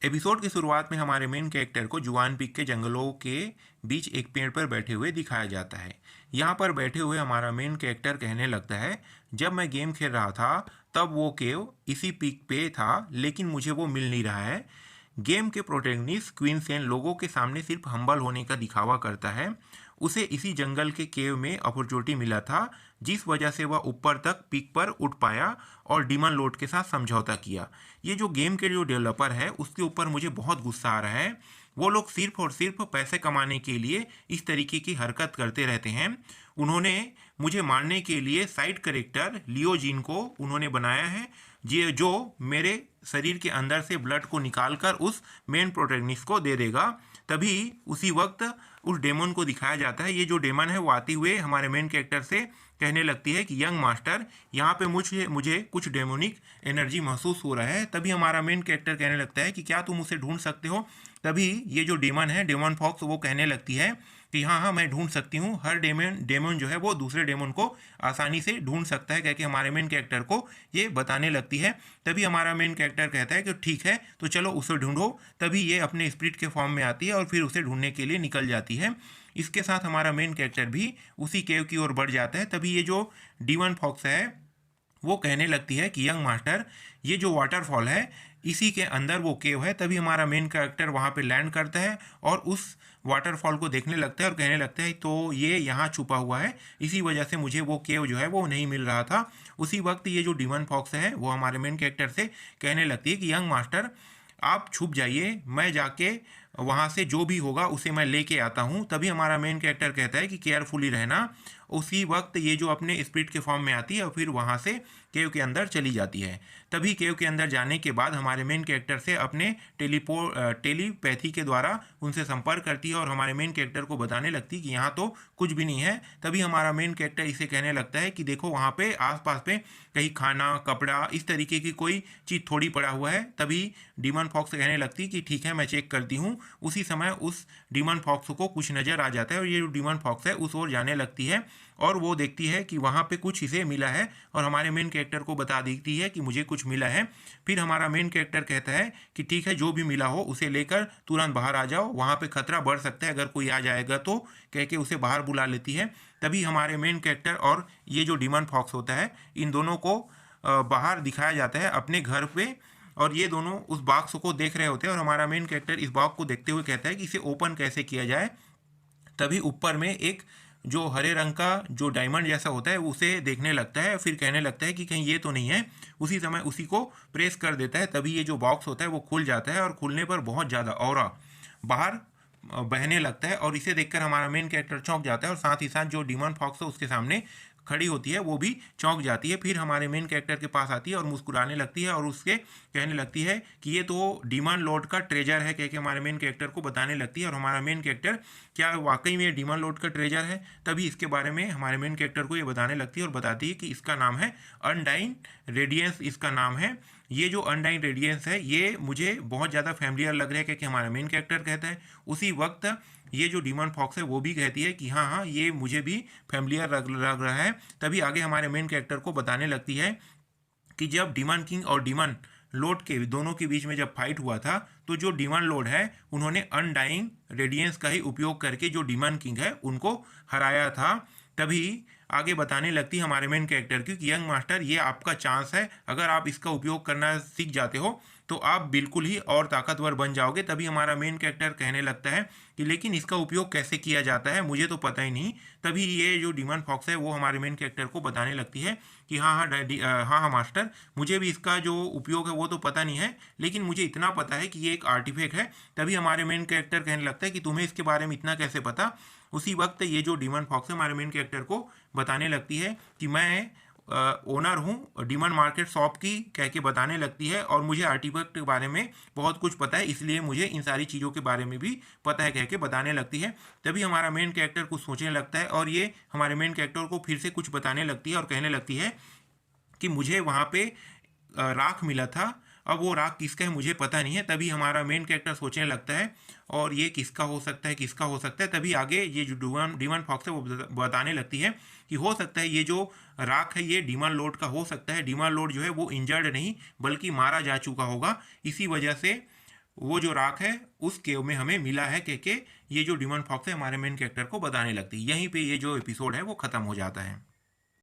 Episode की शुरुआत में हमारे मेन कैरेक्टर को जुआन पीक के जंगलों के बीच एक पेड़ पर बैठे हुए दिखाया जाता है। यहाँ पर बैठे हुए हमारा मेन कैरेक्टर कहने लगता है, जब मैं गेम खेल रहा था तब वो केव इसी पीक पे था, लेकिन मुझे वो मिल नहीं रहा है। गेम के प्रोटैगनिस्ट क्वींसेन लोगों के सामने सिर्फ हम्बल होने का दिखावा करता है। उसे इसी जंगल के केव में अपॉर्चुनिटी मिला था, जिस वजह से वह ऊपर तक पीक पर उठ पाया और डीमन लॉर्ड के साथ समझौता किया। ये जो गेम के जो डेवलपर है उसके ऊपर मुझे बहुत गुस्सा आ रहा है। वो लोग सिर्फ और सिर्फ पैसे कमाने के लिए इस तरीके की हरकत करते रहते हैं। उन्होंने मुझे मारने के लिए साइड कैरेक्टर लियोजिन को उन्होंने बनाया है, जो मेरे शरीर के अंदर से ब्लड को निकालकर उस मेन प्रोटैगनिस्ट को दे देगा। तभी उसी वक्त उस डेमन को दिखाया जाता है। ये जो डेमन है वो आते हुए हमारे मेन कैरेक्टर से कहने लगती है कि यंग मास्टर, यहाँ पे मुझे मुझे कुछ डेमोनिक एनर्जी महसूस हो रहा है। तभी हमारा मेन कैरेक्टर कहने लगता है कि क्या तुम उसे ढूंढ सकते हो। तभी ये जो डेमन है, डेमन फॉक्स, वो कहने लगती है कि हाँ हाँ मैं ढूंढ सकती हूँ। हर डेमन जो है वो दूसरे डेमन को आसानी से ढूंढ सकता है, कहकर हमारे मेन कैरेक्टर को ये बताने लगती है। तभी हमारा मेन कैरेक्टर कहता है कि ठीक है तो चलो उसे ढूंढो। तभी ये अपने स्पिरिट के फॉर्म में आती है और फिर उसे ढूंढने के लिए निकल जाती है। इसके साथ हमारा मेन कैरेक्टर भी उसी केव की ओर बढ़ जाता है। तभी ये जो डीमन फॉक्स है वो कहने लगती है कि यंग मास्टर, ये जो वाटरफॉल है इसी के अंदर वो केव है। तभी हमारा मेन कैरेक्टर वहाँ पे लैंड करता है और उस वाटरफॉल को देखने लगता है और कहने लगता है तो ये यहाँ छुपा हुआ है, इसी वजह से मुझे वो केव जो है वो नहीं मिल रहा था। उसी वक्त ये जो डीमन फॉक्स है वो हमारे मेन कैरेक्टर से कहने लगती है कि यंग मास्टर, आप छुप जाइए, मैं जाके वहाँ से जो भी होगा उसे मैं लेके आता हूँ। तभी हमारा मेन कैरेक्टर कहता है कि केयरफुली रहना। उसी वक्त ये जो अपने स्पिरिट के फॉर्म में आती है और फिर वहाँ से केव के अंदर चली जाती है। तभी केव के अंदर जाने के बाद हमारे मेन कैरेक्टर से अपने टेलीपैथी के द्वारा उनसे संपर्क करती है और हमारे मेन कैरेक्टर को बताने लगती है कि यहाँ तो कुछ भी नहीं है। तभी हमारा मेन कैरेक्टर इसे कहने लगता है कि देखो वहाँ पे आसपास पे कहीं खाना, कपड़ा, इस तरीके की कोई चीज़ थोड़ी पड़ा हुआ है। तभी डीमन फॉक्स कहने लगती है कि ठीक है मैं चेक करती हूँ। उसी समय उस डीमन फॉक्स को कुछ नज़र आ जाता है और ये जो डीमन फॉक्स है उस ओर जाने लगती है और वो देखती है कि वहाँ पे कुछ इसे मिला है और हमारे मेन कैरेक्टर को बता देती है कि मुझे कुछ मिला है। फिर हमारा मेन कैरेक्टर कहता है कि ठीक है जो भी मिला हो उसे लेकर तुरंत बाहर आ जाओ, वहाँ पे खतरा बढ़ सकता है अगर कोई आ जाएगा तो, कह के उसे बाहर बुला लेती है। तभी हमारे मेन कैरेक्टर और ये जो डीमन फॉक्स होता है इन दोनों को बाहर दिखाया जाता है अपने घर पे और ये दोनों उस बॉक्स को देख रहे होते हैं और हमारा मेन कैरेक्टर इस बॉक्स को देखते हुए कहता है कि इसे ओपन कैसे किया जाए। तभी ऊपर में एक जो हरे रंग का जो डायमंड जैसा होता है उसे देखने लगता है, फिर कहने लगता है कि कहीं ये तो नहीं है। उसी समय उसी को प्रेस कर देता है। तभी ये जो बॉक्स होता है वो खुल जाता है और खुलने पर बहुत ज़्यादा ऑरा बाहर बहने लगता है और इसे देखकर हमारा मेन कैरेक्टर चौंक जाता है और साथ ही साथ जो डीमन फॉक्स है उसके सामने खड़ी होती है वो भी चौंक जाती है। फिर हमारे मेन कैरेक्टर के पास आती है और मुस्कुराने लगती है और उसके कहने लगती है कि ये तो डीमन लॉर्ड का ट्रेजर है, कह के हमारे मेन कैरेक्टर को बताने लगती है। और हमारा मेन कैरेक्टर क्या वाकई में डीमन लॉर्ड का ट्रेजर है? तभी इसके बारे में हमारे मेन कैरेक्टर को ये बताने लगती है और बताती है कि इसका नाम है अनडाइन रेडियंस, इसका नाम है। ये जो अनडाइन रेडियंस है ये मुझे बहुत ज़्यादा फैमिलियर लग रहा है, क्योंकि हमारा मेन कैरेक्टर कहता है। उसी वक्त ये जो डीमन फॉक्स है वो भी कहती है कि हाँ हाँ ये मुझे भी फैमिलियर लग रहा है। तभी आगे हमारे मेन कैरेक्टर को बताने लगती है कि जब डीमन किंग और डीमन लॉर्ड के दोनों के बीच में जब फाइट हुआ था तो जो डीमन लॉर्ड है उन्होंने अनडाइंग रेडियंस का ही उपयोग करके जो डीमन किंग है उनको हराया था। तभी आगे बताने लगती है हमारे मेन कैरेक्टर की कि यंग मास्टर, ये आपका चांस है, अगर आप इसका उपयोग करना सीख जाते हो तो आप बिल्कुल ही और ताकतवर बन जाओगे। तभी हमारा मेन कैरेक्टर कहने लगता है कि लेकिन इसका उपयोग कैसे किया जाता है मुझे तो पता ही नहीं। तभी ये जो डीमन फॉक्स है वो हमारे मेन कैरेक्टर को बताने लगती है कि हाँ हाँ डैडी, हाँ हाँ मास्टर, मुझे भी इसका जो उपयोग है वो तो पता नहीं है, लेकिन मुझे इतना पता है कि ये एक आर्टिफैक्ट है। तभी हमारे मेन कैरेक्टर कहने लगता है कि तुम्हें इसके बारे में इतना कैसे पता। उसी वक्त ये जो डीमन फॉक्स है हमारे मेन कैरेक्टर को बताने लगती है कि मैं ओनर हूँ डीमन मार्केट शॉप की, कह के बताने लगती है और मुझे आर्टिफैक्ट के बारे में बहुत कुछ पता है, इसलिए मुझे इन सारी चीज़ों के बारे में भी पता है, कह के बताने लगती है। तभी हमारा मेन कैरेक्टर कुछ सोचने लगता है और ये हमारे मेन कैरेक्टर को फिर से कुछ बताने लगती है और कहने लगती है कि मुझे वहाँ पे राख मिला था, अब वो राख किसका है मुझे पता नहीं है। तभी हमारा मेन कैरेक्टर सोचने लगता है और ये किसका हो सकता है, किसका हो सकता है। तभी आगे ये जो डीमन फॉक्स है वो बताने लगती है कि हो सकता है ये जो राख है ये डीमन लॉर्ड का हो सकता है। डीमन लॉर्ड जो है वो इंजर्ड नहीं बल्कि मारा जा चुका होगा, इसी वजह से वो जो राख है उस केव में हमें मिला है कह के ये जो डिमन फॉक्स है हमारे मेन कैरेक्टर को बताने लगती है। यहीं पे ये जो एपिसोड है वो ख़त्म हो जाता है।